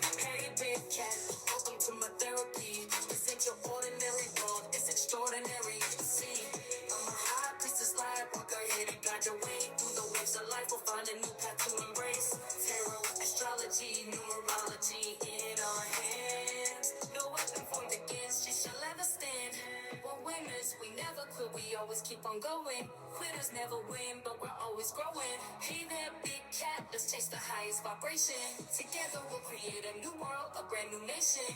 Hey, big cat, welcome to my therapy. This ain't your ordinary world, it's extraordinary. See, I'm a high priestess, light walker, here to guide your way through the waves of life. We'll find a new path to embrace. Tarot, astrology, numerology in our hands. No weapon formed against you shall ever stand. We're winners, we never quit, we always keep on going. Quitters never win, but we're always growing. Hey there, big cat, let's chase the highest vibration. Together we'll create a new world, a brand new nation.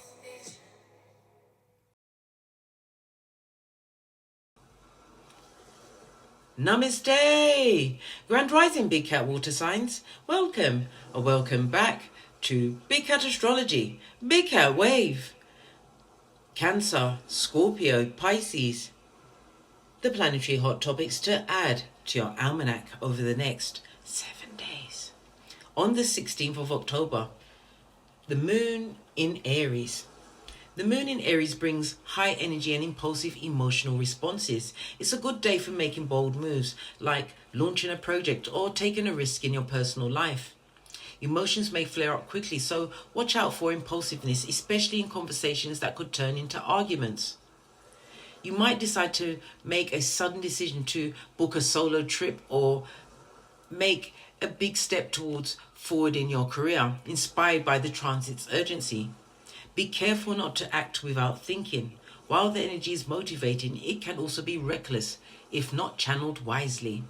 Namaste! Grand Rising Big Cat Water Signs. Welcome or welcome back to Big Cat Astrology, Big Cat Wave. Cancer, Scorpio, Pisces. The planetary hot topics to add to your almanac over the next 7 days. On the 16th of October, the moon in Aries. The moon in Aries brings high energy and impulsive emotional responses. It's a good day for making bold moves, like launching a project or taking a risk in your personal life. Emotions may flare up quickly, so watch out for impulsiveness, especially in conversations that could turn into arguments. You might decide to make a sudden decision to book a solo trip or make a big step towards forward in your career, inspired by the transit's urgency. Be careful not to act without thinking. While the energy is motivating, it can also be reckless if not channeled wisely.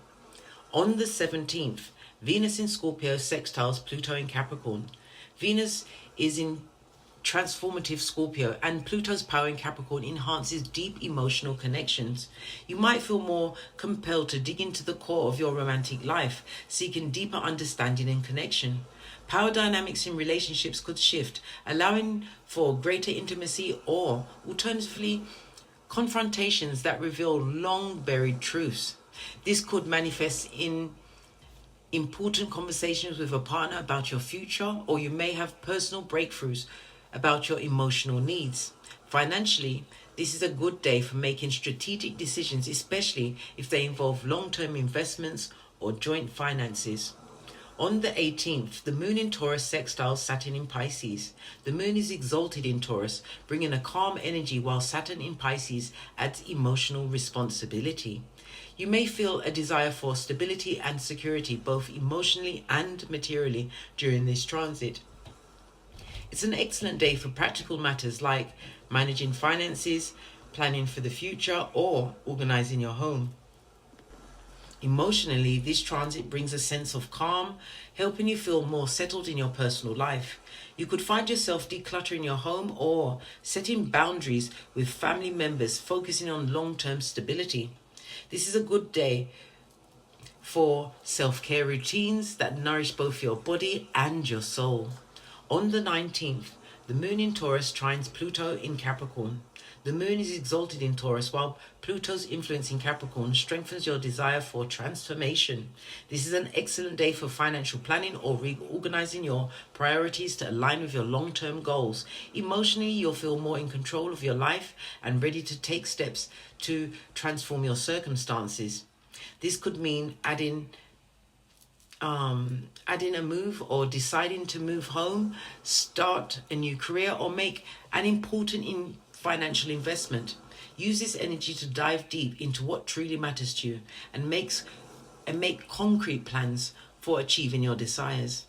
On the 17th, Venus in Scorpio sextiles Pluto in Capricorn. Venus is in transformative Scorpio, and Pluto's power in Capricorn enhances deep emotional connections. You might feel more compelled to dig into the core of your romantic life, seeking deeper understanding and connection. Power dynamics in relationships could shift, allowing for greater intimacy or, alternatively, confrontations that reveal long-buried truths. This could manifest in important conversations with a partner about your future, or you may have personal breakthroughs about your emotional needs. Financially, this is a good day for making strategic decisions, especially if they involve long-term investments or joint finances. On the 18th, the moon in Taurus sextiles Saturn in Pisces. The moon is exalted in Taurus, bringing a calm energy, while Saturn in Pisces adds emotional responsibility. You may feel a desire for stability and security, both emotionally and materially, during this transit. It's an excellent day for practical matters like managing finances, planning for the future, or organizing your home. Emotionally, this transit brings a sense of calm, helping you feel more settled in your personal life. You could find yourself decluttering your home or setting boundaries with family members, focusing on long-term stability. This is a good day for self-care routines that nourish both your body and your soul. On the 19th, the moon in Taurus trines Pluto in Capricorn. The moon is exalted in Taurus, while Pluto's influence in Capricorn strengthens your desire for transformation. This is an excellent day for financial planning or reorganizing your priorities to align with your long-term goals. Emotionally, you'll feel more in control of your life and ready to take steps to transform your circumstances. This could mean adding a move or deciding to move home, start a new career, or make an important financial investment. Use this energy to dive deep into what truly matters to you and make concrete plans for achieving your desires.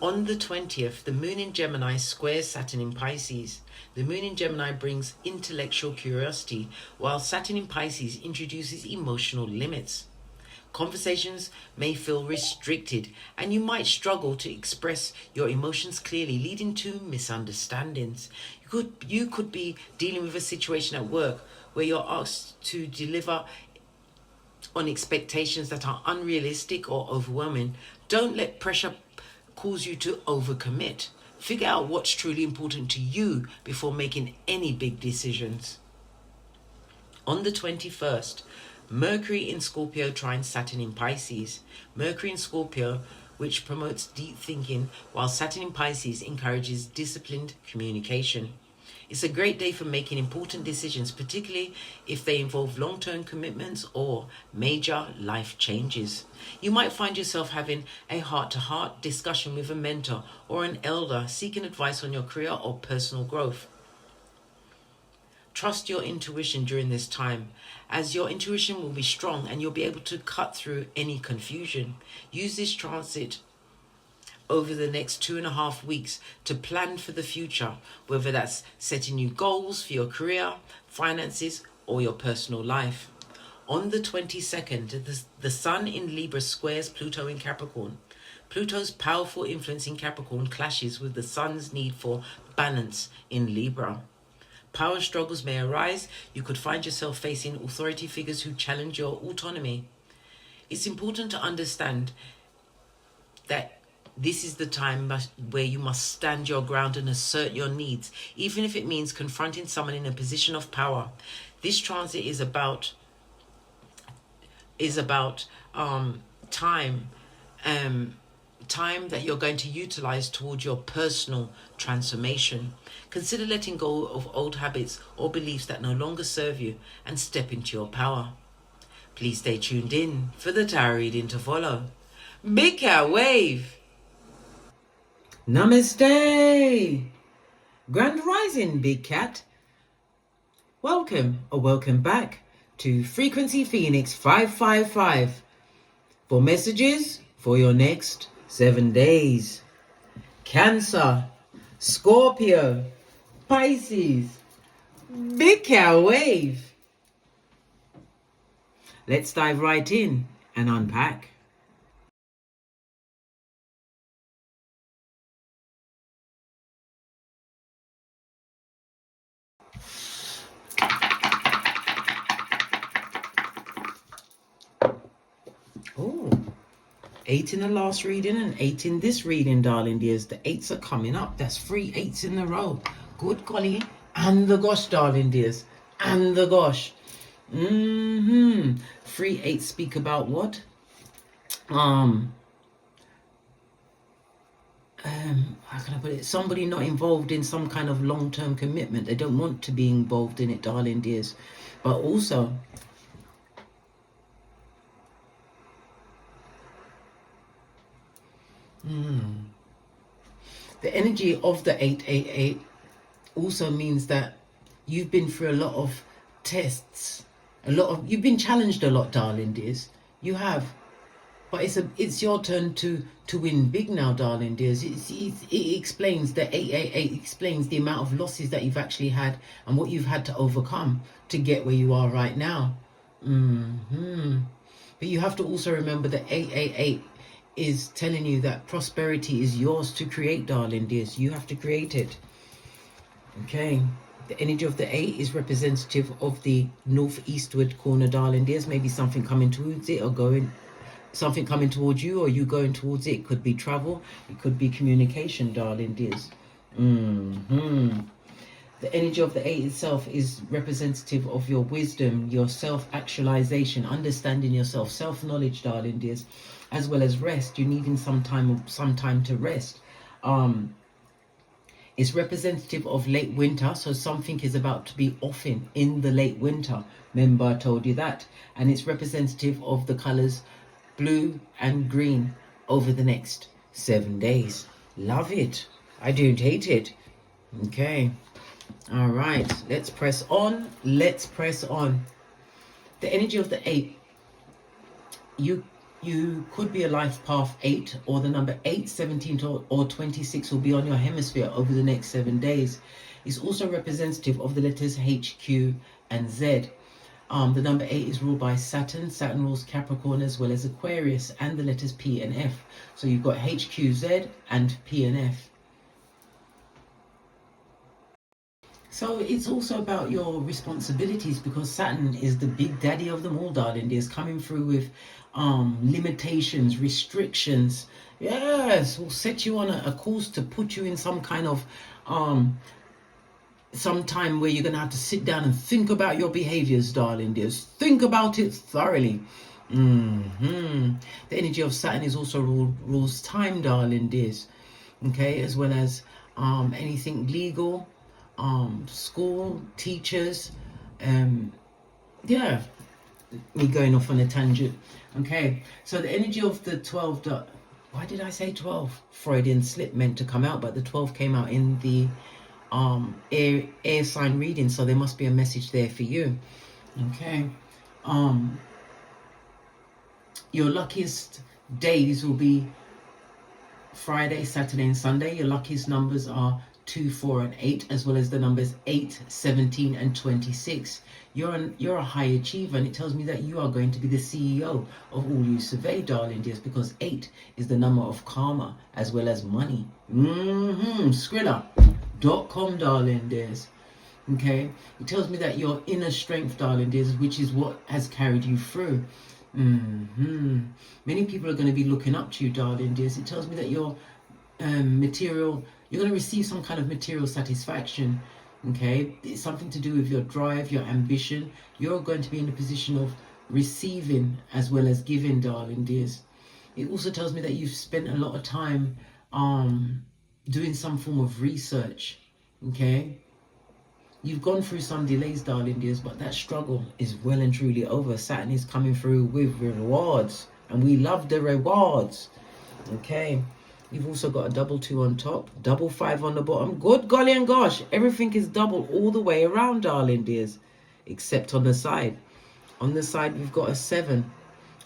On the 20th, the moon in Gemini squares Saturn in Pisces. The moon in Gemini brings intellectual curiosity, while Saturn in Pisces introduces emotional limits. Conversations may feel restricted, and you might struggle to express your emotions clearly, leading to misunderstandings. You could be dealing with a situation at work where you're asked to deliver on expectations that are unrealistic or overwhelming. Don't let pressure cause you to overcommit. Figure out what's truly important to you before making any big decisions. On the 21st, Mercury in Scorpio trines Saturn in Pisces. Mercury in Scorpio, which promotes deep thinking, while Saturn in Pisces encourages disciplined communication. It's a great day for making important decisions, particularly if they involve long-term commitments or major life changes. You might find yourself having a heart-to-heart discussion with a mentor or an elder seeking advice on your career or personal growth. Trust your intuition during this time, as your intuition will be strong and you'll be able to cut through any confusion. Use this transit over the next 2.5 weeks to plan for the future, whether that's setting new goals for your career, finances, or your personal life. On the 22nd, the Sun in Libra squares Pluto in Capricorn. Pluto's powerful influence in Capricorn clashes with the Sun's need for balance in Libra. Power struggles may arise. You could find yourself facing authority figures who challenge your autonomy. It's important to understand that this is the time where you must stand your ground and assert your needs, even if it means confronting someone in a position of power. This transit is about time that you're going to utilize towards your personal transformation. Consider letting go of old habits or beliefs that no longer serve you and step into your power. Please stay tuned in for the tarot reading to follow. Big Cat Wave. Namaste. Grand Rising, Big Cat. Welcome or welcome back to Frequency Phoenix 555 for messages for your next 7 days. Cancer, Scorpio, Pisces, Big Cat Wave. Let's dive right in and unpack. Oh, 8 in the last reading and 8 in this reading, darling dears. The 8s are coming up. That's 3 8s in a row. Good golly. And the gosh, darling dears. And the gosh. 3 8s speak about what? How can I put it? Somebody not involved in some kind of long-term commitment. They don't want to be involved in it, darling dears. But also, the energy of the 888 also means that you've been through a lot of tests, you've been challenged a lot, darling dears. You have, but it's your turn to win big now, darling dears. It explains, the 888 explains the amount of losses that you've actually had and what you've had to overcome to get where you are right now. But you have to also remember that 888 is telling you that prosperity is yours to create, darling dears. You have to create it. Okay. The energy of the 8 is representative of the northeastward corner, darling dears. Maybe something coming towards it, or something coming towards you, or you going towards it. It could be travel. It could be communication, darling dears. The energy of the 8 itself is representative of your wisdom, your self-actualization, understanding yourself, self-knowledge, darling dears, as well as rest. You're needing some time to rest. It's representative of late winter, so something is about to be off in the late winter. Remember, I told you that. And it's representative of the colors blue and green over the next 7 days. Love it. I don't hate it. Okay. All right. Let's press on. Let's press on. The energy of the 8. You could be a life path 8, or the number 8, 17 or 26 will be on your hemisphere over the next 7 days. It's also representative of the letters H, Q, and Z. The number 8 is ruled by Saturn. Saturn rules Capricorn as well as Aquarius, and the letters P and F. So you've got H, Q, Z, and P and F. So it's also about your responsibilities, because Saturn is the big daddy of them all, darling dears, coming through with limitations, restrictions. Yes, will set you on a course to put you in some kind of some time where you're going to have to sit down and think about your behaviors, darling dears. Think about it thoroughly. The energy of Saturn is also rules time, darling dears. Okay, as well as anything legal, school, teachers, yeah, me going off on a tangent. Okay, so the energy of the 12, why did I say 12? Freudian slip meant to come out, but the 12 came out in the air sign reading, so there must be a message there for you. Okay, your luckiest days will be Friday, Saturday and Sunday. Your luckiest numbers are 2, 4 and 8, as well as the numbers 8, 17 and 26. You're a high achiever, and it tells me that you are going to be the CEO of all you survey, darling dears, because 8 is the number of karma as well as money. Skrilla.com, darling dears. Okay, it tells me that your inner strength, darling dears, which is what has carried you through. Many people are going to be looking up to you, darling dears. It tells me that your you're going to receive some kind of material satisfaction. Okay, it's something to do with your drive, your ambition. You're going to be in a position of receiving as well as giving, darling dears. It also tells me that you've spent a lot of time doing some form of research. Okay, you've gone through some delays, darling dears, but that struggle is well and truly over. Saturn is coming through with rewards, and we love the rewards. Okay, you've also got a double 2 on top, double 5 on the bottom. Good golly and gosh, everything is double all the way around, darling dears, except on the side. On the side, we've got a 7.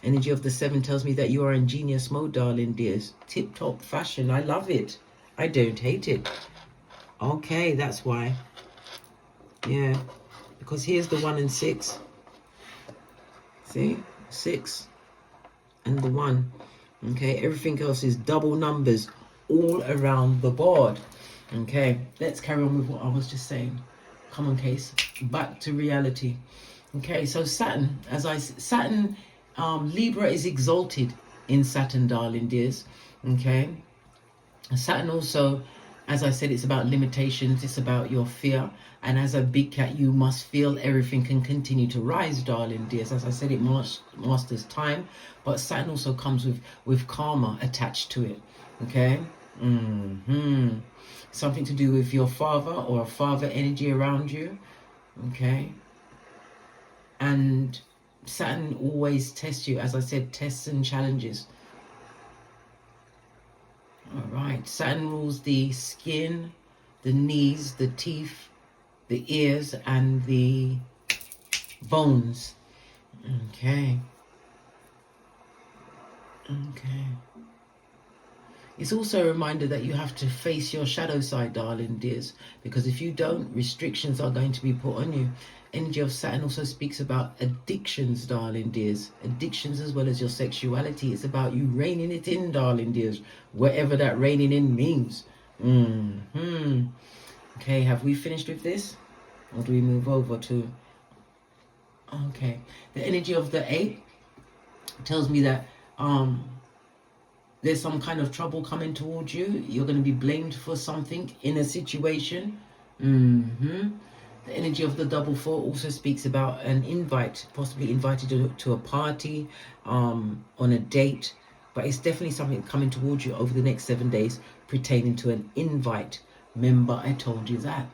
Energy of the 7 tells me that you are in genius mode, darling dears. Tip-top fashion. I love it. I don't hate it. Okay, that's why. Yeah, because here's the 1 and 6. See? 6 and the 1. Okay, everything else is double numbers all around the board. Okay, let's carry on with what I was just saying. Come on, Case. Back to reality. Okay, so Saturn, Libra is exalted in Saturn, darling dears. Okay, Saturn also, as I said, it's about limitations. It's about your fear. And as a big cat, you must feel everything can continue to rise, darling dears. As I said, it masters time. But Saturn also comes with karma attached to it. Okay? Something to do with your father or a father energy around you. Okay? And Saturn always tests you. As I said, tests and challenges. All right. Saturn rules the skin, the knees, the teeth, the ears, and the bones. Okay. Okay. It's also a reminder that you have to face your shadow side, darling dears, because if you don't, restrictions are going to be put on you. Energy of Saturn also speaks about addictions, darling dears. Addictions as well as your sexuality. It's about you reining it in, darling dears, whatever that reining in means. Okay, have we finished with this? Or do we move over to... Okay, the energy of the 8 tells me that there's some kind of trouble coming towards you. You're going to be blamed for something in a situation. The energy of the double 4 also speaks about an invite, possibly invited to a party, on a date. But it's definitely something coming towards you over the next 7 days pertaining to an invite. Remember, I told you that.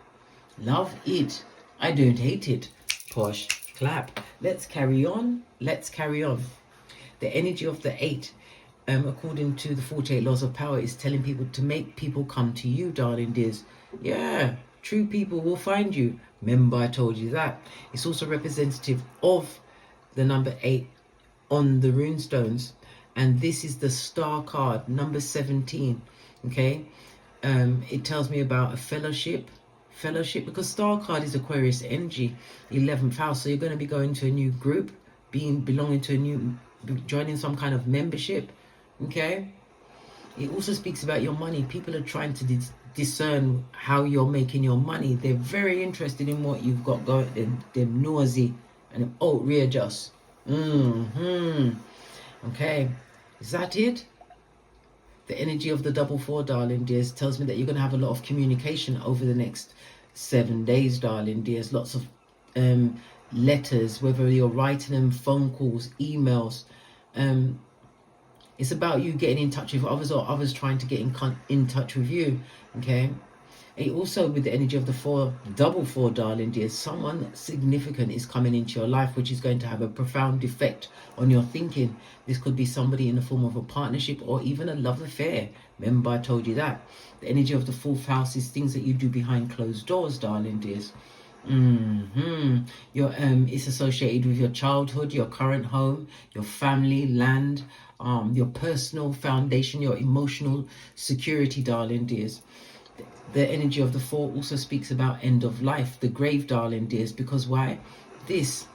Love it. I don't hate it. Posh clap. Let's carry on. Let's carry on. The energy of the 8, according to the 48 laws of power, is telling people to make people come to you, darling dears. Yeah, true people will find you. Remember, I told you that. It's also representative of the number 8 on the runestones. And this is the star card, number 17. Okay. It tells me about a fellowship, because star card is Aquarius energy, 11th house. So you're going to be going to a new group, belonging to a new, joining some kind of membership. Okay. It also speaks about your money. People are trying to discern how you're making your money. They're very interested in what you've got going. They're nosy and readjust. Okay, is that it? The energy of the double 4, darling dears, tells me that you're going to have a lot of communication over the next 7 days, darling dears. Lots of letters, whether you're writing them, phone calls, emails. It's about you getting in touch with others or others trying to get in touch with you. Okay. It also, with the energy of the 4, double 4, darling dears, someone significant is coming into your life, which is going to have a profound effect on your thinking. This could be somebody in the form of a partnership or even a love affair. Remember, I told you that. The energy of the 4th house is things that you do behind closed doors, darling dears. It's associated with your childhood, your current home, your family, land, your personal foundation, your emotional security, darling dears. The energy of the 4 also speaks about end of life, the grave, darling dears, because why? This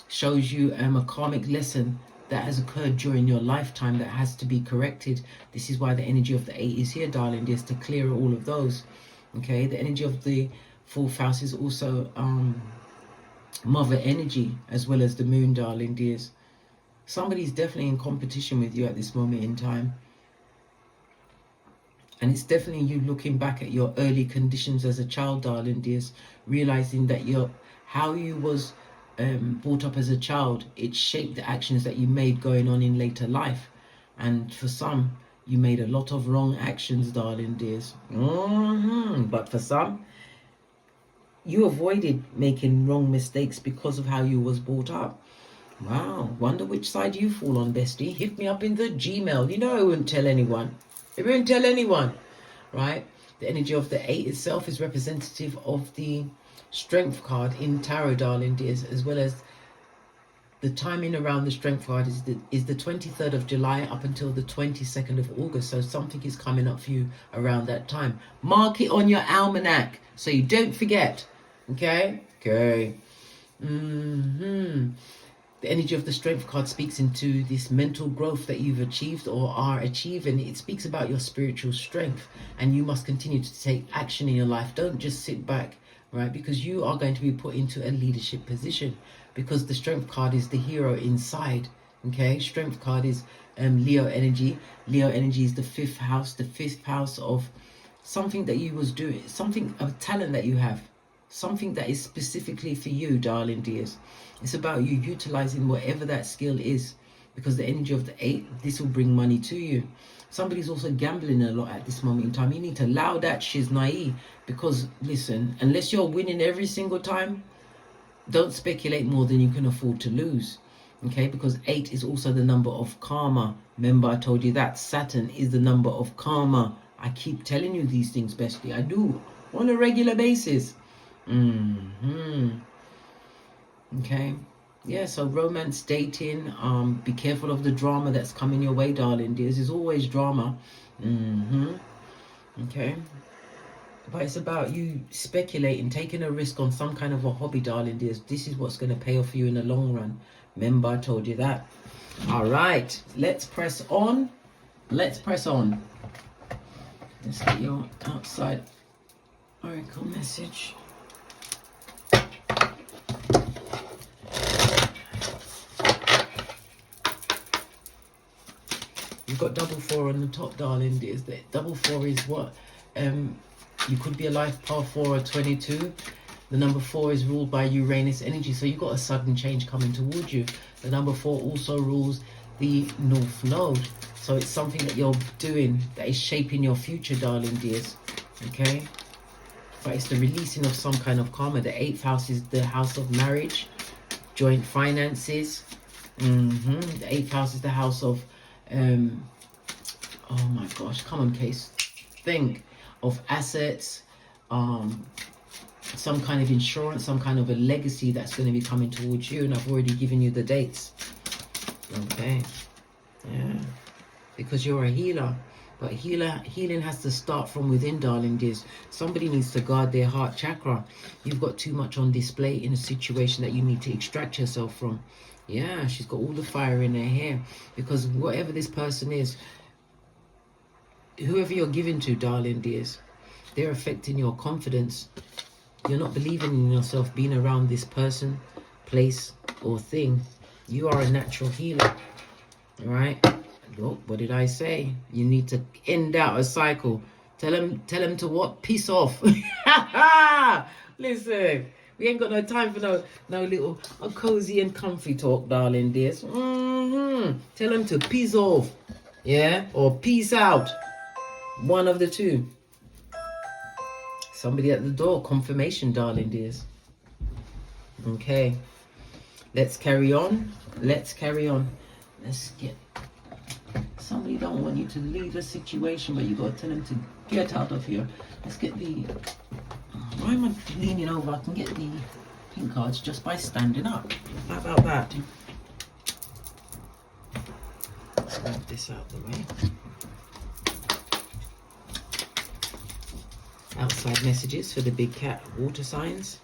shows you a karmic lesson that has occurred during your lifetime that has to be corrected. This is why the energy of the 8 is here, darling dears, to clear all of those. Okay, the energy of the 4th house is also mother energy, as well as the moon, darling dears. Somebody's definitely in competition with you at this moment in time. And it's definitely you looking back at your early conditions as a child, darling dears, realizing that how you was brought up as a child, it shaped the actions that you made going on in later life. And for some, you made a lot of wrong actions, darling dears. But for some, you avoided making wrong mistakes because of how you was brought up. Wow, wonder which side you fall on, bestie. Hit me up in the Gmail. You know I wouldn't tell anyone. I wouldn't tell anyone, right? The energy of the 8 itself is representative of the Strength card in Tarot, darling dears, as well as the timing around the Strength card is the 23rd of July up until the 22nd of August. So something is coming up for you around that time. Mark it on your almanac so you don't forget. Okay? Okay. The energy of the Strength card speaks into this mental growth that you've achieved or are achieving. It speaks about your spiritual strength, and you must continue to take action in your life. Don't just sit back, right? Because you are going to be put into a leadership position, because the Strength card is the hero inside. Okay, Strength card is Leo energy. Leo energy is the 5th house, the 5th house of something that you was doing, something of talent that you have, something that is specifically for you, darling dears. It's about you utilizing whatever that skill is, because the energy of the 8, this will bring money to you. Somebody's also gambling a lot at this moment in time. You need to allow that shiznai, because listen, unless you're winning every single time, don't speculate more than you can afford to lose. Okay, because 8 is also the number of karma. Remember, I told you that Saturn is the number of karma. I keep telling you these things, bestie. I do, on a regular basis. Okay, yeah, so romance, dating, be careful of the drama that's coming your way, darling dears. There's always drama. Okay, but it's about you speculating, taking a risk on some kind of a hobby, darling dears. This is what's going to pay off for you in the long run. Remember, I told you that. All right, let's press on. Let's press on. Let's get your outside oracle message. You've got double 4 on the top, darling dears. The double 4 is what? You could be a life path 4 or 22. The number 4 is ruled by Uranus energy, so you've got a sudden change coming towards you. The number 4 also rules the North Node, so it's something that you're doing that is shaping your future, darling dears. Okay, but it's the releasing of some kind of karma. The 8th house is the house of marriage, joint finances. The 8th house is the house of oh my gosh, come on, Case. Think of assets, some kind of insurance, some kind of a legacy that's going to be coming towards you, and I've already given you the dates. Okay, yeah, because you're a healer, but healing has to start from within, darling dears. Somebody needs to guard their heart chakra. You've got too much on display in a situation that you need to extract yourself from. Yeah, she's got all the fire in her hair, because whatever this person is, whoever you're giving to, darling dears, they're affecting your confidence. You're not believing in yourself being around this person, place, or thing. You are a natural healer, all right? Look, what did I say? You need to end out a cycle. Tell them to what? Piss off. Listen, we ain't got no time for no little cozy and comfy talk, darling dears. Tell them to peace off, yeah, or peace out. One of the two. Somebody at the door. Confirmation, darling dears. Okay. Let's carry on. Let's carry on. Let's get... Somebody don't want you to leave a situation, but you got to tell them to get out of here. Let's get the... Why am I leaning over? I can get the pink cards just by standing up. How about that? Let's move this out of the way. Outside messages for the big cat water signs.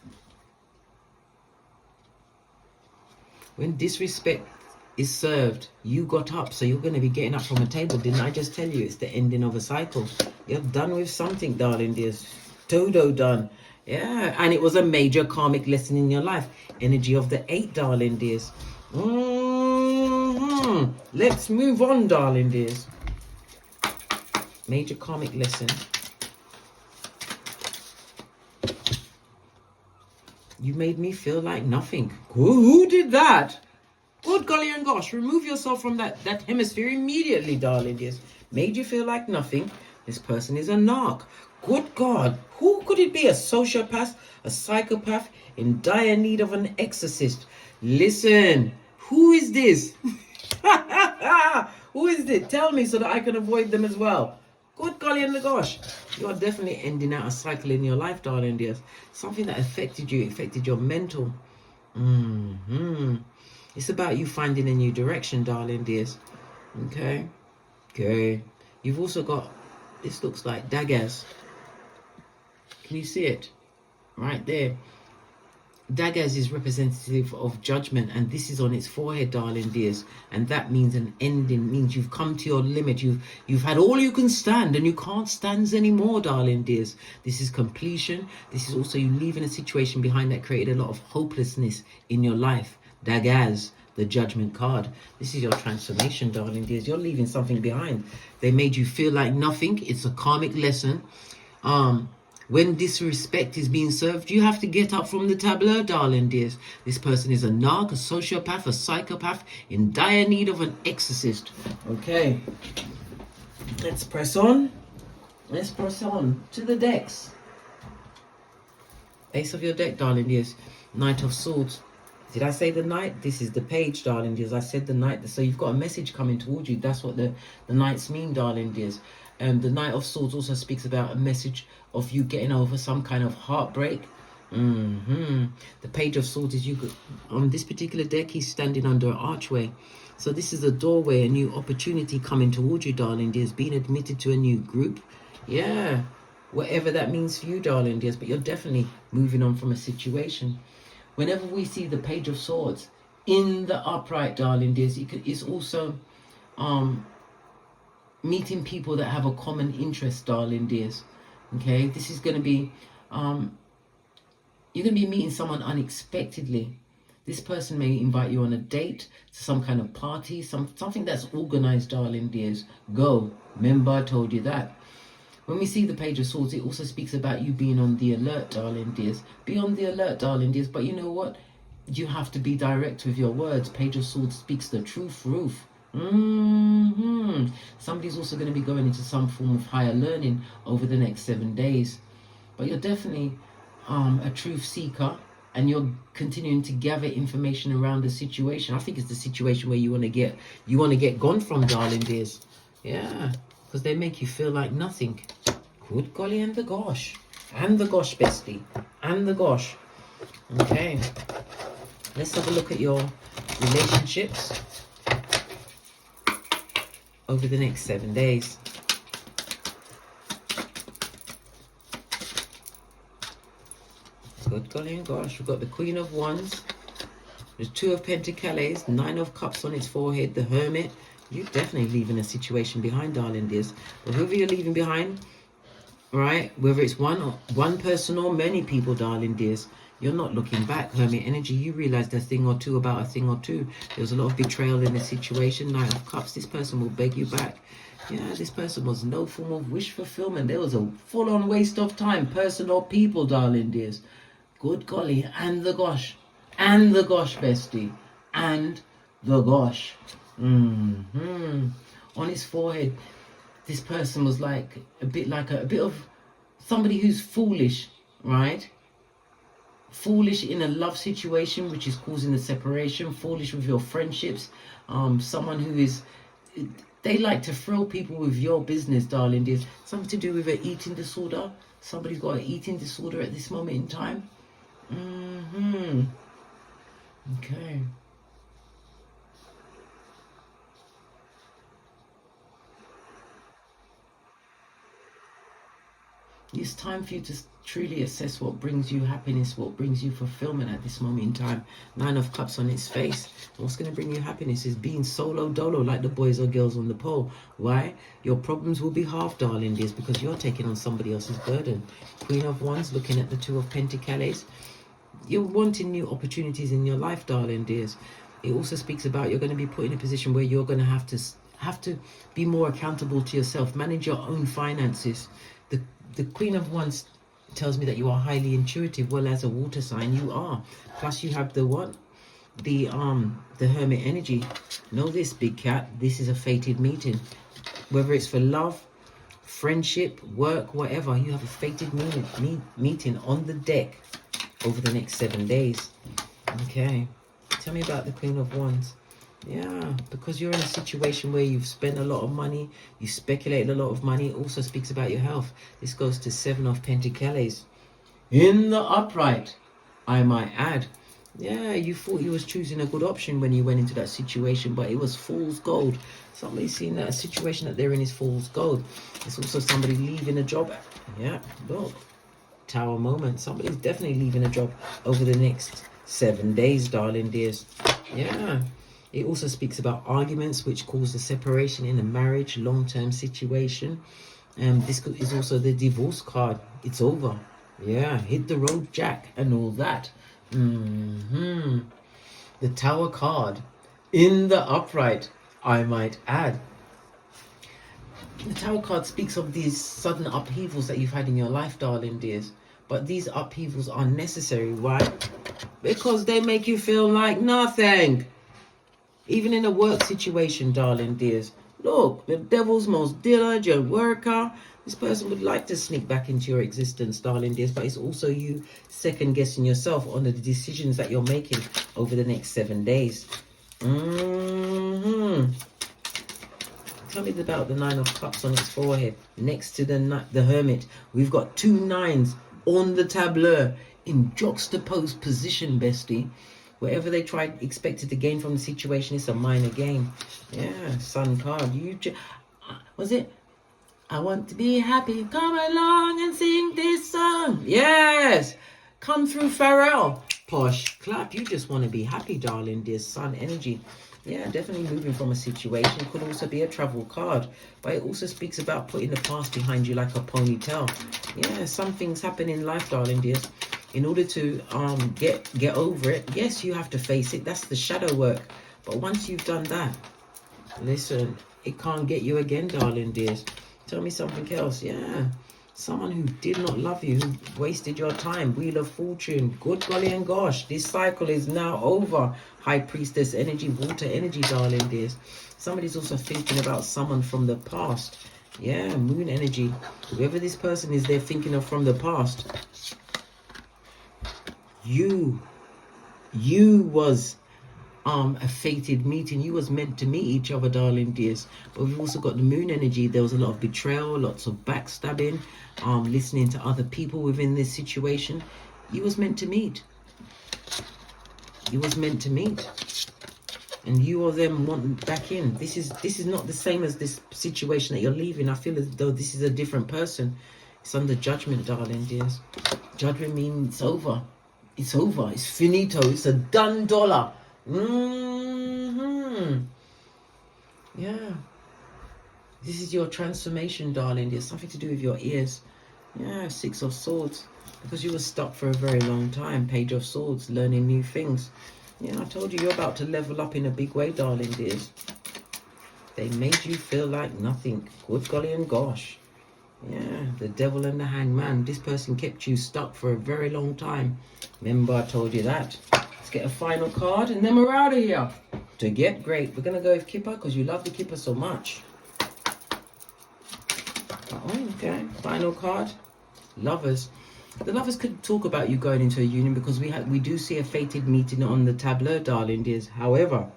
When disrespect is served, you got up, so you're going to be getting up from a table. Didn't I just tell you it's the ending of a cycle? You're done with something, darling dears. Todo done. Yeah, and it was a major karmic lesson in your life. Energy of the 8, darling dears. Let's move on, darling dears. Major karmic lesson. You made me feel like nothing. Who did that? Good golly and gosh, remove yourself from that hemisphere immediately, darling dears. Made you feel like nothing. This person is a narc. Good God, who could it be? A sociopath, a psychopath in dire need of an exorcist. Listen, who is this? Who is it? Tell me so that I can avoid them as well. Good golly and the gosh. You are definitely ending out a cycle in your life, darling dears. Something that affected you, affected your mental. It's about you finding a new direction, darling dears. Okay. You've also got, this looks like daggers. Can you see it? Right there. Daggers is representative of judgment, and this is on its forehead, darling dears. And that means an ending, means you've come to your limit. You've had all you can stand, and you can't stand anymore, darling dears. This is completion. This is also you leaving a situation behind that created a lot of hopelessness in your life. Daggers, the judgment card. This is your transformation, darling dears. You're leaving something behind. They made you feel like nothing. It's a karmic lesson. When disrespect is being served, you have to get up from the tableau, darling dears. This person is a narc, a sociopath, a psychopath in dire need of an exorcist. Okay. Let's press on. Let's press on to the decks. Ace of your deck, darling dears. Knight of Swords. Did I say the Knight? This is the Page, darling dears. I said the Knight. So you've got a message coming towards you. That's what the Knights mean, darling dears. The Knight of Swords also speaks about a message of you getting over some kind of heartbreak. The Page of Swords is you. On this particular deck, he's standing under an archway. So this is a doorway, a new opportunity coming towards you, darling dears. Being admitted to a new group. Yeah. Whatever that means for you, darling dears. But you're definitely moving on from a situation. Whenever we see the Page of Swords in the upright, darling dears, it's also meeting people that have a common interest, darling dears. Okay, this is going to be you're going to be meeting someone unexpectedly. This person may invite you on a date, to some kind of party, something that's organized, darling dears. Go. Remember, I told you that. When we see the Page of Swords, it also speaks about you being on the alert, darling dears. Be on the alert, darling dears. But you know what? You have to be direct with your words. Page of Swords speaks the truth, Ruth. Somebody's also going to be going into some form of higher learning over the next 7 days. But you're definitely a truth seeker, and you're continuing to gather information around the situation. I think it's the situation where you want to get gone from, darling dears. Yeah, because they make you feel like nothing. Good golly and the gosh. And the gosh, bestie. And the gosh. Okay. Let's have a look at your relationships over the next 7 days. Good golly and gosh. We've got the Queen of Wands. There's 2 of Pentacles, 9 of Cups on its forehead, the Hermit. You're definitely leaving a situation behind, darling dears. But whoever you're leaving behind, right, whether it's one person or many people, darling dears, you're not looking back. Hermit energy, you realize a thing or two about a thing or two. There's a lot of betrayal in this situation. 9 of Cups, this person will beg you back. Yeah, this person was no form of wish fulfillment. There was a full-on waste of time, person or people, darling dears. Good golly, and the gosh. And the gosh, bestie. And the gosh. On his forehead, this person was like a bit of somebody who's foolish, right? Foolish in a love situation, which is causing the separation. Foolish with your friendships. Someone who is, they like to thrill people with your business, darling. There's something to do with an eating disorder. Somebody's got an eating disorder at this moment in time. Okay. It's time for you to truly assess what brings you happiness, what brings you fulfillment at this moment in time. 9 of Cups on its face. What's going to bring you happiness is being solo dolo like the boys or girls on the pole. Why? Your problems will be half, darling dears, because you're taking on somebody else's burden. Queen of Wands looking at the 2 of Pentacles. You're wanting new opportunities in your life, darling dears. It also speaks about you're going to be put in a position where you're going to have to be more accountable to yourself, manage your own finances. The Queen of Wands tells me that you are highly intuitive. Well, as a water sign, you are. Plus, you have the what? The Hermit energy. Know this, big cat. This is a fated meeting. Whether it's for love, friendship, work, whatever, you have a fated meeting on the deck over the next 7 days. Okay. Tell me about the Queen of Wands. Yeah, because you're in a situation where you've spent a lot of money, you speculated a lot of money. It also speaks about your health. This goes to 7 of Pentacles. In the upright, I might add. Yeah, you thought you was choosing a good option when you went into that situation, but it was fool's gold. Somebody's seen that a situation that they're in is fool's gold. It's also somebody leaving a job. Yeah, look. Tower moment. Somebody's definitely leaving a job over the next 7 days, darling dears. Yeah. It also speaks about arguments which cause the separation in a marriage, long-term situation. This is also the divorce card. It's over. Yeah, hit the road, Jack, and all that. The Tower card. In the upright, I might add. The Tower card speaks of these sudden upheavals that you've had in your life, darling dears. But these upheavals are necessary. Why? Because they make you feel like nothing. Even in a work situation, darling dears. Look, the devil's most diligent worker. This person would like to sneak back into your existence, darling dears. But it's also you second-guessing yourself on the decisions that you're making over the next 7 days. Tell me about the 9 of Cups on its forehead. Next to the Hermit, we've got 2 9s on the tableau in juxtaposed position, bestie. Whatever they expected to gain from the situation, it's a minor gain. Yeah, Sun card. Was it? I want to be happy. Come along and sing this song. Yes. Come through, Pharrell. Posh clap. You just want to be happy, darling. Dear Sun energy. Yeah, definitely moving from a situation. Could also be a travel card. But it also speaks about putting the past behind you like a ponytail. Yeah, some things happen in life, darling dears. In order to get over it, yes, you have to face it. That's the shadow work. But once you've done that, listen, it can't get you again, darling dears. Tell me something else. Yeah, someone who did not love you, who wasted your time. Wheel of Fortune. Good golly and gosh, this cycle is now over. High Priestess energy, water energy, darling dears. Somebody's also thinking about someone from the past. Yeah, Moon energy. Whoever this person is, they're thinking of from the past. You was a fated meeting. You was meant to meet each other, darling dears. But we've also got the Moon energy. There was a lot of betrayal, lots of backstabbing, listening to other people within this situation. You was meant to meet. You was meant to meet. And you or them want back in. This is not the same as this situation that you're leaving. I feel as though this is a different person. It's under judgment, darling dears. Judgment means it's over. It's over. It's finito. It's a done dollar. Yeah. This is your transformation, darling. There's something to do with your ears. Yeah, 6 of Swords. Because you were stuck for a very long time. Page of Swords. Learning new things. Yeah, I told you you're about to level up in a big way, darling dears. They made you feel like nothing. Good golly and gosh. Yeah, the Devil and the Hangman. This person kept you stuck for a very long time. Remember I told you that. Let's get a final card and then we're out of here. To get great. We're going to go with Kipper because you love the Kipper so much. Oh, okay. Final card. Lovers. The lovers could talk about you going into a union, because we do see a fated meeting on the tableau, darling dears. However,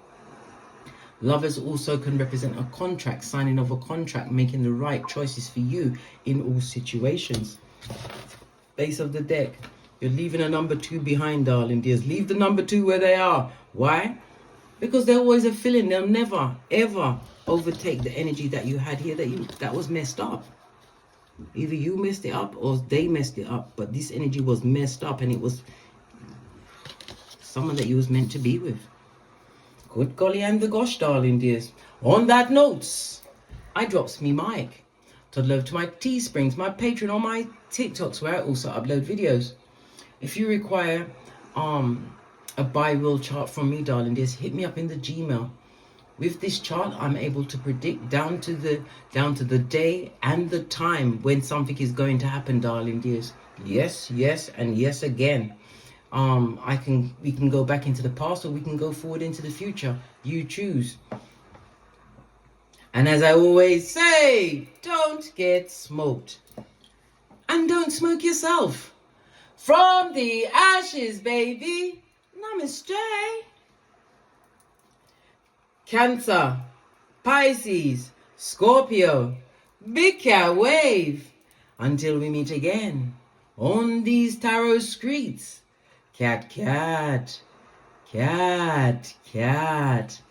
lovers also can represent a contract, signing of a contract, making the right choices for you in all situations. Base of the deck. You're leaving a number 2 behind, darling dears. Leave the number 2 where they are. Why? Because they're always a feeling. They'll never, ever overtake the energy that you had here that was messed up. Either you messed it up or they messed it up. But this energy was messed up, and it was someone that you was meant to be with. Good golly and the gosh, darling dears. On that note, I drops me mic to love to my Teesprings, my Patreon, or my TikToks, where I also upload videos. If you require a bi-will chart from me, darling dears, hit me up in the Gmail. With this chart, I'm able to predict down to the day and the time when something is going to happen, darling dears. Yes, yes, and yes again. We can go back into the past, or we can go forward into the future. You choose. And as I always say, don't get smoked. And don't smoke yourself. From the ashes, baby. Namaste. Cancer, Pisces, Scorpio, big cat wave. Until we meet again on these tarot streets. Cat, cat, cat, cat.